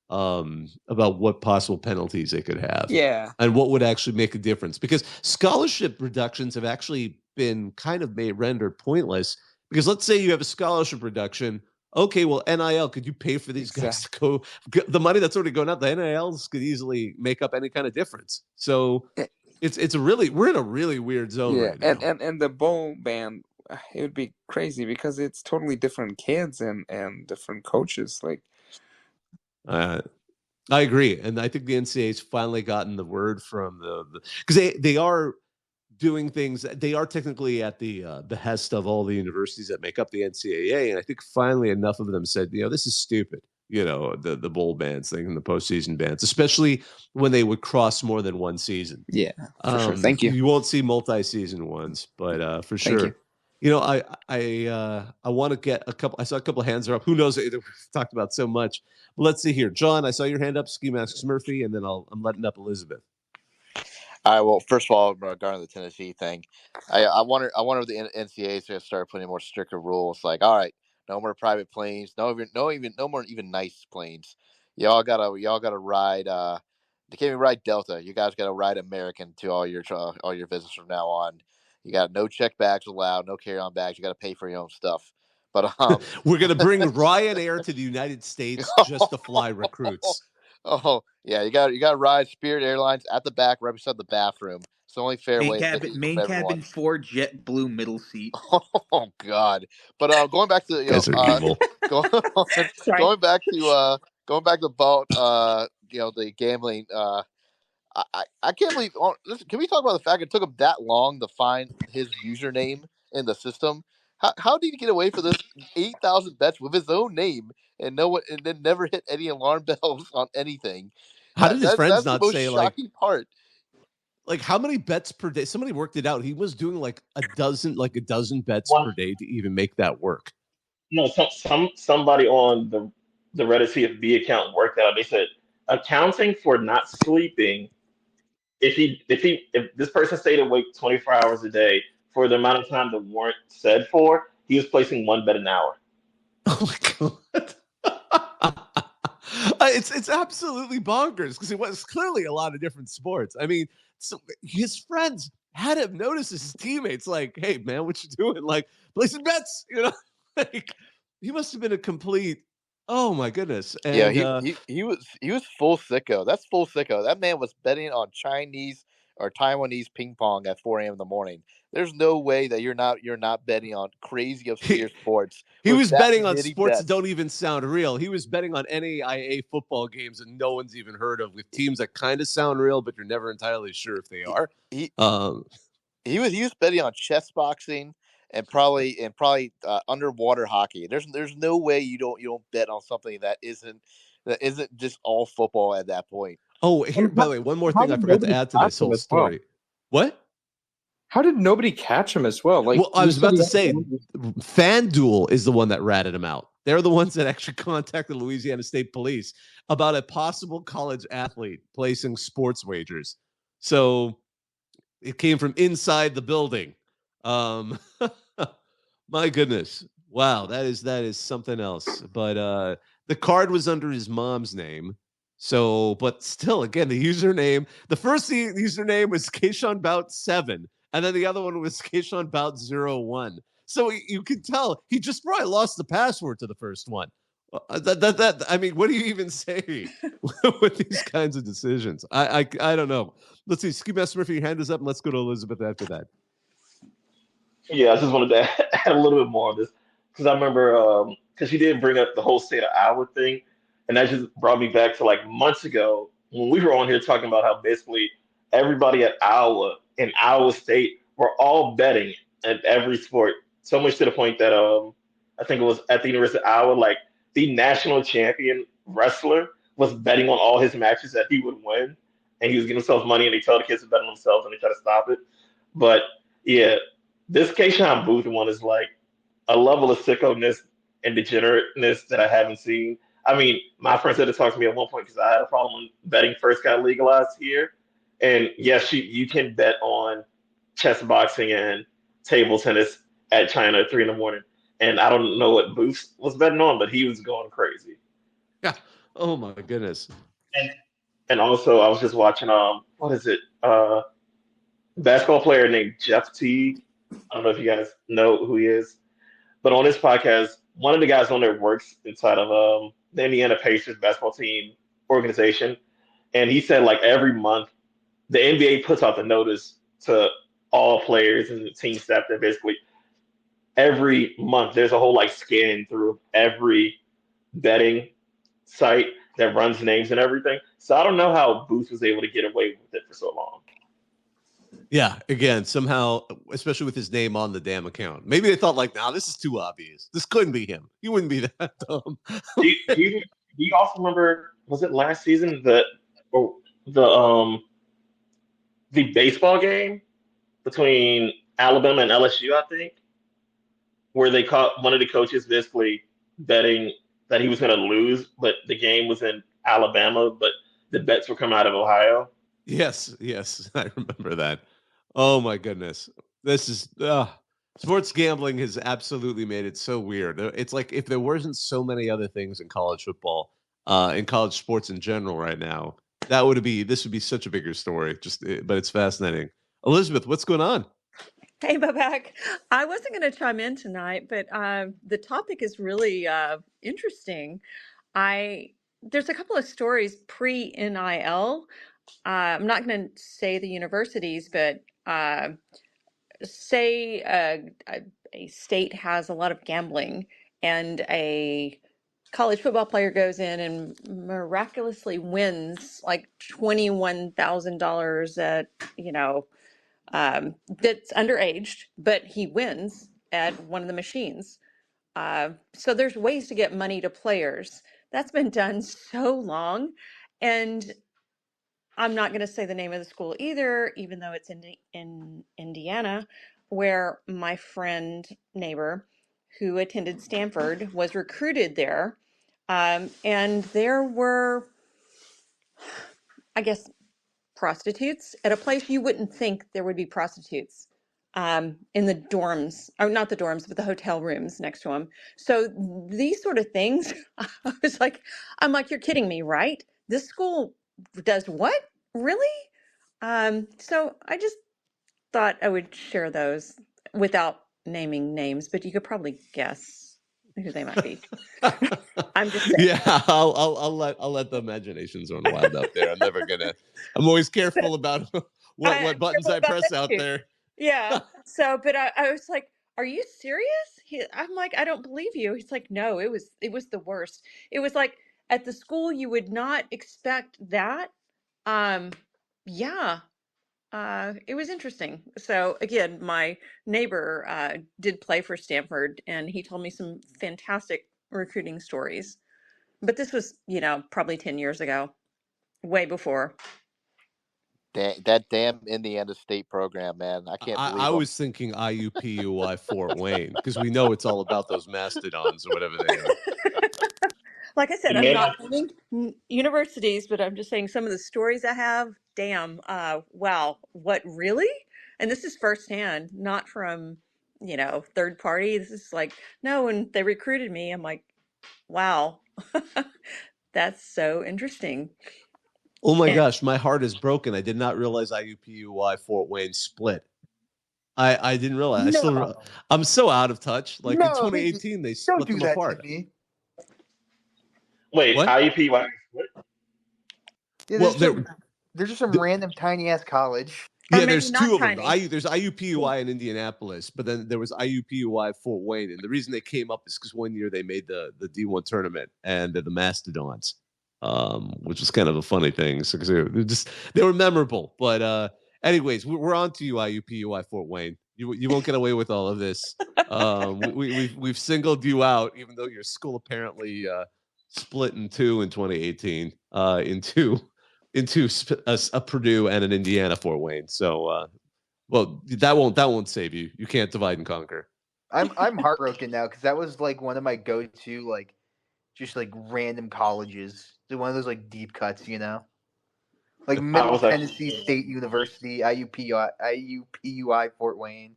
about what possible penalties they could have. Yeah. And what would actually make a difference. Because scholarship reductions have actually been kind of rendered pointless. Because let's say you have a scholarship reduction. Okay, well, NIL, could you pay for these guys to go? The money that's already going out, the NILs could easily make up any kind of difference. So we're in a really weird zone right now. And the bowl ban, it would be crazy because it's totally different kids and different coaches. Like, I agree, and I think the NCAA's finally gotten the word from because they are doing things. They are technically at the behest of all the universities that make up the NCAA, and I think finally enough of them said, this is stupid. The bowl bans thing and the postseason bans, especially when they would cross more than one season. Yeah, for sure. Thank you. You won't see multi-season ones, but for sure. Thank you. I want to get a couple. I saw a couple of hands are up. Who knows? We've talked about so much. But let's see here, John. I saw your hand up. Ski Masks Murphy, and then I'm letting up Elizabeth. All right. Well, first of all, regarding the Tennessee thing, I wonder if the NCAA is going to start putting more stricter rules. Like, all right, no more private planes, no more nice planes. Y'all gotta ride. They can't even ride Delta. You guys gotta ride American to all your visits from now on. You got no check bags allowed, no carry-on bags. You got to pay for your own stuff. But we're gonna bring Ryanair to the United States just to fly recruits. Oh yeah, you got to ride Spirit Airlines at the back, right beside the bathroom. It's the only fair way. Main cabin 4 JetBlue middle seat. Oh God! But going back to going back to about the gambling. I can't believe. Listen, can we talk about the fact it took him that long to find his username in the system? How did he get away for this 8,000 bets with his own name and then never hit any alarm bells on anything? How did his friends not say shocking part? Like how many bets per day? Somebody worked it out. He was doing like a dozen bets per day to even make that work. No, somebody on the Reddit CFB account worked out. They said accounting for not sleeping. If this person stayed awake 24 hours a day for the amount of time the warrant said for, he was placing 1 bet an hour. Oh my God. It's absolutely bonkers because it was clearly a lot of different sports. I mean, so his friends had him notice his teammates like, hey man, what you doing? Like placing bets, like he must have been a complete, oh my goodness. And, he was full sicko. That's full sicko. That man was betting on Chinese or Taiwanese ping pong at 4 a.m. in the morning. There's no way that you're not betting on crazy obscure sports. He was betting on sports that don't even sound real. He was betting on NAIA football games that no one's even heard of, with teams that kind of sound real, but you're never entirely sure if they are. He was betting on chess boxing and probably underwater hockey. There's no way you don't bet on something that isn't just all football at that point. Oh, here, by the way, one more How thing I did forgot to nobody add to catch this him whole as well? story. What? How did nobody catch him as well? Like, Well, I you was said about to he say, had- FanDuel is the one that ratted him out. They're the ones that actually contacted Louisiana State Police about a possible college athlete placing sports wagers. So it came from inside the building. My goodness. Wow, that is something else. But the card was under his mom's name. So, but still, again, the username, the first username was Keishon Bout 7, and then the other one was Keishon Bout 01. So you can tell he just probably lost the password to the first one. I mean, what do you even say with these kinds of decisions? I don't know. Let's see. Ski Master Murphy, your hand is up, and let's go to Elizabeth after that. Yeah, I just wanted to add a little bit more on this because I remember because you did bring up the whole state of Iowa thing, and that just brought me back to like months ago when we were on here talking about how basically everybody at Iowa and Iowa State were all betting at every sport, so much to the point that I think it was at the University of Iowa, like the national champion wrestler was betting on all his matches that he would win, and he was giving himself money, and they tell the kids to bet on themselves, and they try to stop it, but yeah. This Keishon Booth one is like a level of sicko-ness and degenerateness that I haven't seen. I mean, my friend said to talk to me at one point because I had a problem when betting first got legalized here. And yes, you can bet on chess boxing and table tennis at China at 3 in the morning. And I don't know what Booth was betting on, but he was going crazy. Yeah. Oh my goodness. And and also I was just watching what is it? Basketball player named Jeff Teague. I don't know if you guys know who he is. But on this podcast, one of the guys on there works inside of the Indiana Pacers basketball team organization, and he said like every month the NBA puts out the notice to all players and the team staff that basically every month there's a whole like scan through every betting site that runs names and everything. So I don't know how Booth was able to get away with it for so long. Yeah, again, somehow, especially with his name on the damn account. Maybe they thought like, nah, this is too obvious. This couldn't be him. He wouldn't be that dumb. Do you also remember? Was it last season that or the baseball game between Alabama and LSU? I think where they caught one of the coaches basically betting that he was going to lose, but the game was in Alabama, but the bets were coming out of Ohio. Yes, I remember that. Oh my goodness. This is sports gambling has absolutely made it so weird. It's like if there wasn't so many other things in college football, in college sports in general right now, this would be such a bigger story. But it's fascinating. Elizabeth, what's going on? Hey, Bobak. I wasn't going to chime in tonight, but the topic is really interesting. There's a couple of stories pre-NIL. I'm not going to say the universities, but say a state has a lot of gambling, and a college football player goes in and miraculously wins like $21,000 at, that's underaged, but he wins at one of the machines. So there's ways to get money to players. That's been done so long. And I'm not going to say the name of the school either, even though it's in Indiana, where my friend neighbor who attended Stanford was recruited there. And there were, I guess, prostitutes at a place you wouldn't think there would be prostitutes, in the dorms, or not the dorms, but the hotel rooms next to them. So these sort of things, I'm like, you're kidding me, right? This school does what? Really? So I just thought I would share those without naming names, but you could probably guess who they might be. I'm just saying. Yeah, I'll let the imaginations run wild out there. I'm always careful about what I'm buttons careful I about press that out too. there. Yeah. So, but I was like, "Are you serious?" I'm like, "I don't believe you." He's like, "No, it was the worst. It was like at the school you would not expect that." Um, yeah. it was interesting. So again, my neighbor did play for Stanford, and he told me some fantastic recruiting stories. But this was, probably 10 years ago, way before. That damn Indiana State program, man. I can't believe I them. was thinking IUPUI Fort Wayne because we know it's all about those mastodons or whatever they are. Like I said, The I'm man, not naming universities, but I'm just saying some of the stories I have. Damn, wow, what really? And this is firsthand, not from third party. This is like no, when they recruited me, I'm like, wow, that's so interesting. Oh my And gosh, my heart is broken. I did not realize IUPUI Fort Wayne split. I didn't realize. No, I'm so out of touch. Like in no, 2018, they don't split do them that to apart. me. wait, What? IUP, what? Yeah, Well, there's just some random tiny ass college. or yeah, maybe there's not two of them. tiny. There's IUPUI in Indianapolis, but then there was IUPUI Fort Wayne, and the reason they came up is because one year they made the D1 tournament and the Mastodons, which was kind of a funny thing. So because they were memorable. But anyways, we're on to you, IUPUI Fort Wayne. You won't get away with all of this. We've singled you out, even though your school apparently split in two in 2018 into a Purdue and an Indiana Fort Wayne. So, well, that won't save you. You can't divide and conquer. I'm heartbroken now because that was like one of my go-to just like random colleges. One of those like deep cuts, like I Middle was Tennessee actually State University, IUPUI Fort Wayne.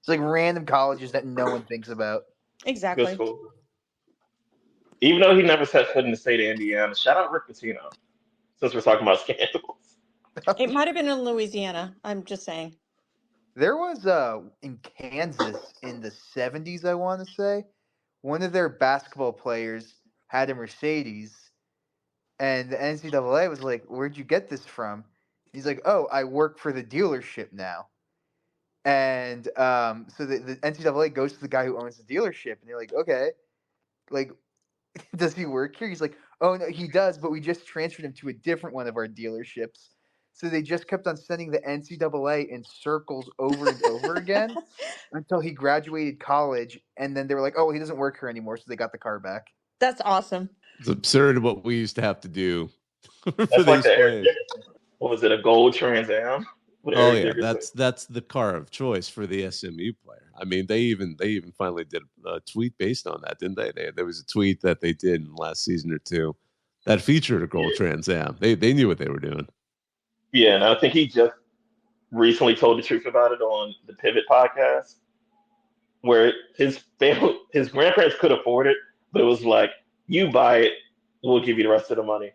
It's like random colleges that no one thinks about. good Exactly. school. Even though he never set foot in the state of Indiana, shout out Rick Pitino, since we're talking about scandals. It might have been in Louisiana. I'm just saying. There was in Kansas in the 70s, I want to say, one of their basketball players had a Mercedes, and the NCAA was like, "Where'd you get this from?" He's like, "Oh, I work for the dealership now." And so the NCAA goes to the guy who owns the dealership, and they're like, "Okay, like, does he work here?" He's like, "Oh no, he does, but we just transferred him to a different one of our dealerships." So they just kept on sending the NCAA in circles over and over again until he graduated college, and then they were like, "Oh, he doesn't work here anymore," so they got the car back. That's awesome. It's absurd what we used to have to do for That's like these the Eric. players. What was it? A gold Trans Am with Oh Eric yeah, Dickerson. that's the car of choice for the SMU player. I mean, they even finally did a tweet based on that, didn't they? There was a tweet that they did in the last season or two that featured a gold Trans Am. They knew what they were doing. Yeah, and I think he just recently told the truth about it on the Pivot podcast, where his family, his grandparents could afford it, but it was like, you buy it, we'll give you the rest of the money.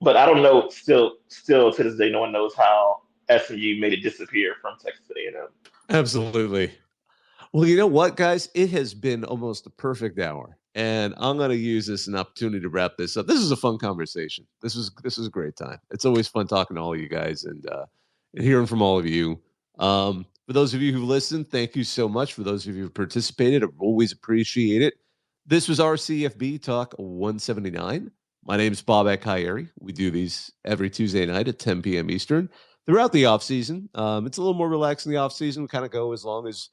But I don't know. Still to this day, no one knows how SMU made it disappear from Texas A&M. Absolutely. Well, you know what, guys? It has been almost a perfect hour, and I'm going to use this as an opportunity to wrap this up. This is a fun conversation. This is a great time. It's always fun talking to all you guys and hearing from all of you. For those of you who listened, thank you so much. For those of you who participated, I always appreciate it. This was our CFB Talk 179. My name is Bobak Ha'Eri. We do these every Tuesday night at 10 p.m. Eastern. Throughout the off season, it's a little more relaxed in the off season. We kind of go as long as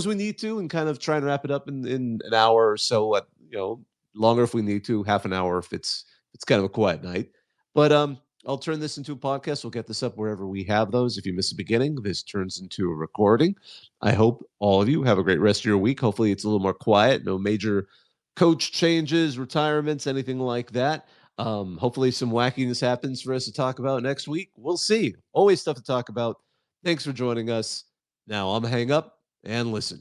we need to, and kind of try and wrap it up in an hour or so. At longer if we need to, half an hour if it's kind of a quiet night. But I'll turn this into a podcast. We'll get this up wherever we have those. If you miss the beginning, this turns into a recording. I hope all of you have a great rest of your week. Hopefully, it's a little more quiet. No major coach changes, retirements, anything like that. Hopefully, some wackiness happens for us to talk about next week. We'll see. Always stuff to talk about. Thanks for joining us. Now I'm gonna hang up and listen.